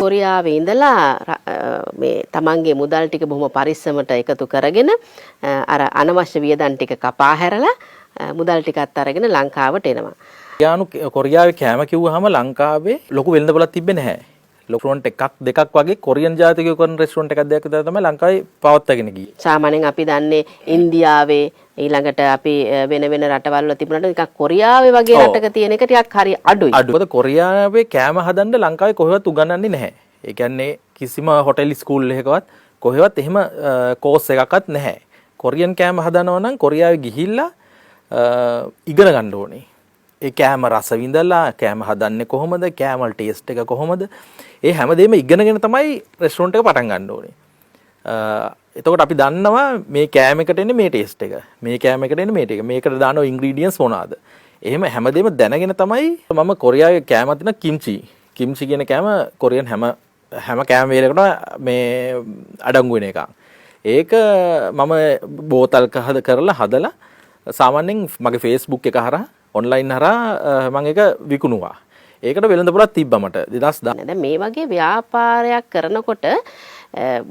කොරියාවේ ඉඳලා මේ තමන්ගේ මුදල් ටික බොහොම පරිස්සමට එකතු කරගෙන අර අනවශ්‍ය වියදම් ටික කපා හැරලා මුදල් ටිකත් අරගෙන ලංකාවට එනවා. කොරියාවේ කෑම කිව්වහම ලංකාවේ ලොකු වෙළඳපොළක් තිබ්බේ නැහැ. රෙස්ටොරන්ට් එකක් දෙකක් වගේ කොරියන් ජාතිකයෝ කරන රෙස්ටොරන්ට් එකක් දෙකක් විතර තමයි ලංකාවේ පවත්වාගෙන ගියේ. සාමාන්‍යයෙන් අපි දන්නේ ඉන්දියාවේ ඊළඟට අපි වෙන වෙන රටවල් වල තිබුණාට නිකන් කොරියාවේ වගේ රටක තියෙන එක ටිකක් හරි අඩුයි. මොකද කොරියාවේ කෑම හදන්න ලංකාවේ කොහෙවත් උගන්වන්නේ නැහැ. ඒ කියන්නේ කිසිම හොටෙල් ස්කූල් එකකවත් කොහෙවත් එහෙම කෝස් එකක්වත් නැහැ. කොරියන් කෑම හදනවා නම් කොරියාවේ ගිහිල්ලා ඉගෙන ගන්න ඕනේ. ඒ කෑම රස විඳලා කෑම හදන්නේ කොහොමද, කෑම වල ටේස්ට් එක කොහොමද, ඒ හැමදේම ඉගෙනගෙන තමයි රෙස්ටොරන්ට් එක පටන් ගන්න ඕනේ. එතකොට අපි දන්නවා මේ කෑම එකට එන්නේ මේ ටේස්ට් එක, මේ කෑම එකට එන්නේ මේ ටික, මේකට දාන ඉන්ග්‍රීඩියන්ට්ස් මොනවාද, එහෙම හැමදේම දැනගෙන තමයි මම කොරියාවේ කෑමක් තියෙන කිම්චි කියන කෑම කොරියන් හැම කෑම වේලකටම මේ අඩංගු වෙන එකක්. ඒක මම බෝතල් කරලා හදලා සාමාන්‍යයෙන් මගේ Facebook එක හරහා ඔන්ලයින් හරහා මම ඒක විකුණුවා. ඒකට වෙළඳපොළක් තිබ්බා මට 2010. දැන් මේ වගේ ව්‍යාපාරයක් කරනකොට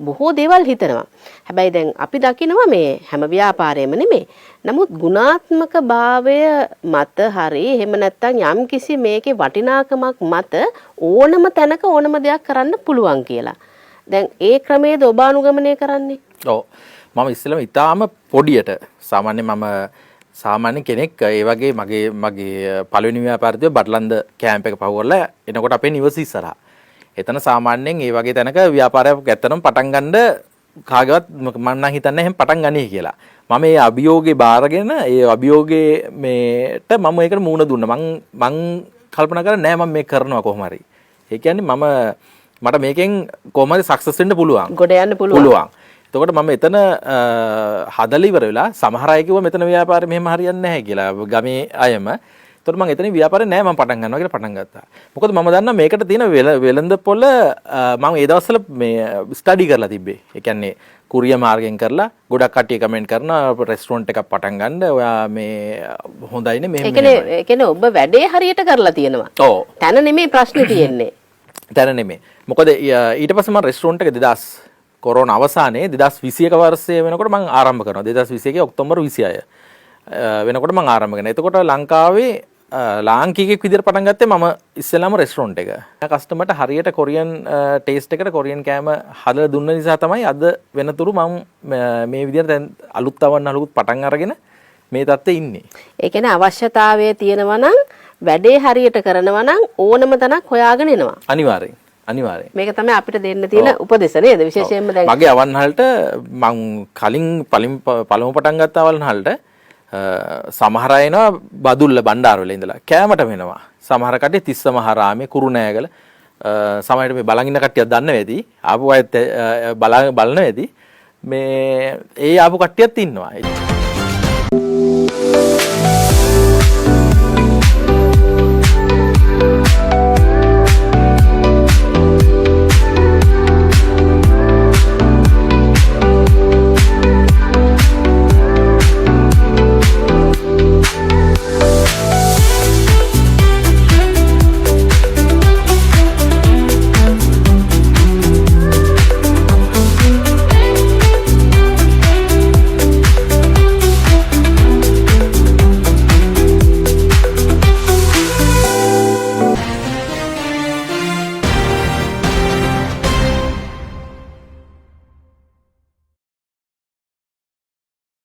බොහෝ දේවල් හිතනවා. හැබැයි දැන් අපි දකිනවා මේ හැම ව්‍යාපාරයම නෙමෙයි. නමුත් ගුණාත්මක භාවය මත හරි එහෙම නැත්නම් යම් කිසි මේකේ වටිනාකමක් මත ඕනම තැනක ඕනම දෙයක් කරන්න පුළුවන් කියලා. දැන් ඒ ක්‍රමයේද ඔබ අනුගමනය කරන්නේ? ඔව්. මම ඉස්සෙල්ලාම ඊටාම පොඩියට සාමාන්‍ය කෙනෙක් ඒ වගේ මගේ පළවෙනි ව්‍යාපාරය බටලන්ද කැම්ප් එක පහු කරලා එනකොට අපේ නිවස ඉස්සරහා. එතන සාමාන්‍යයෙන් ඒ වගේ තැනක ව්‍යාපාරයක් ඇත්තටම පටන් ගන්න කාගේවත් මම නම් හිතන්නේ එහෙම පටන් ගන්නේ කියලා. මම මේ අභියෝගේ බාරගෙන ඒ අභියෝගේ මේට මම ඒකට මූණ දුන්නා. මං කල්පනා කරා නෑ මම මේක කරනවා කොහොම හරි. ඒ කියන්නේ මට මේකෙන් කොහොමද සක්සස් වෙන්න පුළුවන්. ගොඩ යන්න පුළුවන්. එතකොට මම එතන හදලා ඉවර වෙලා සමහර අය කිව්වා මෙතන ව්‍යාපාරෙ මෙහෙම හරියන්නේ නැහැ කියලා ගමේ අයම. එතකොට මම එතන ව්‍යාපාරේ නෑ මම පටන් ගන්නවා කියලා පටන් ගත්තා. මොකද මම දන්නා මේකට තියෙන වෙළඳ පොළ මම ඒ දවස්වල මේ ස්ටඩි කරලා තිබ්බේ. ඒ කියන්නේ කුරිය මාර්ගෙන් කරලා ගොඩක් කට්ටිය කමෙන්ට් කරනවා රෙස්ටොරන්ට් එකක් පටන් ගන්න ඔයා මේ හොඳයිනේ මෙහෙම. ඒ කියන්නේ ඔබ වැඩේ හරියට කරලා තියෙනවා. ඔව්. තන නෙමෙයි ප්‍රශ්නේ තියෙන්නේ. තන නෙමෙයි. මොකද ඊට පස්සේ මම රෙස්ටොරන්ට් එක කොරෝනා අවසානයේ 2021 වර්ෂයේ වෙනකොට මම ආරම්භ කරනවා 2021 ඔක්තෝබර් 26 වෙනකොට මම ආරම්භ කරනවා. එතකොට ලංකාවේ ලාංකිකයෙක් විදිහට පටන් ගත්තේ මම ඉස්සෙල්ලාම රෙස්ටොරන්ට් එක. කස්ටමර්ට හරියට කොරියන් ටේස්ට් එකට කොරියන් කෑම හදලා දුන්න නිසා තමයි අද වෙනතුරු මම මේ විදිහට දැන් අලුත් පටන් අරගෙන මේ තත්ත්වයේ ඉන්නේ. ඒ කියන්නේ අවශ්‍යතාවය තියෙනවා නම් වැඩේ හරියට කරනවා නම් ඕනම තැනක් හොයාගෙන එනවා. අනිවාර්යෙන්. මේක තමයි අපිට දෙන්න තියෙන උපදෙස් නේද? විශේෂයෙන්ම දැන් මගේ අවන්හලට මං කලින් පළමු පටන් ගත්ත අවන්හලට සමහර අය එනවා බදුල්ල බණ්ඩාරවල ඉඳලා කෑමට වෙනවා. සමහර කට්ටිය තිස්සමහාරාමේ කුරුණෑගල සමහරට මේ බලන් ඉන්න කට්ටියක් දන්න වෙදී ආපු අයත් බලන වෙදී මේ ඒ ආපු කට්ටියත් ඉන්නවා.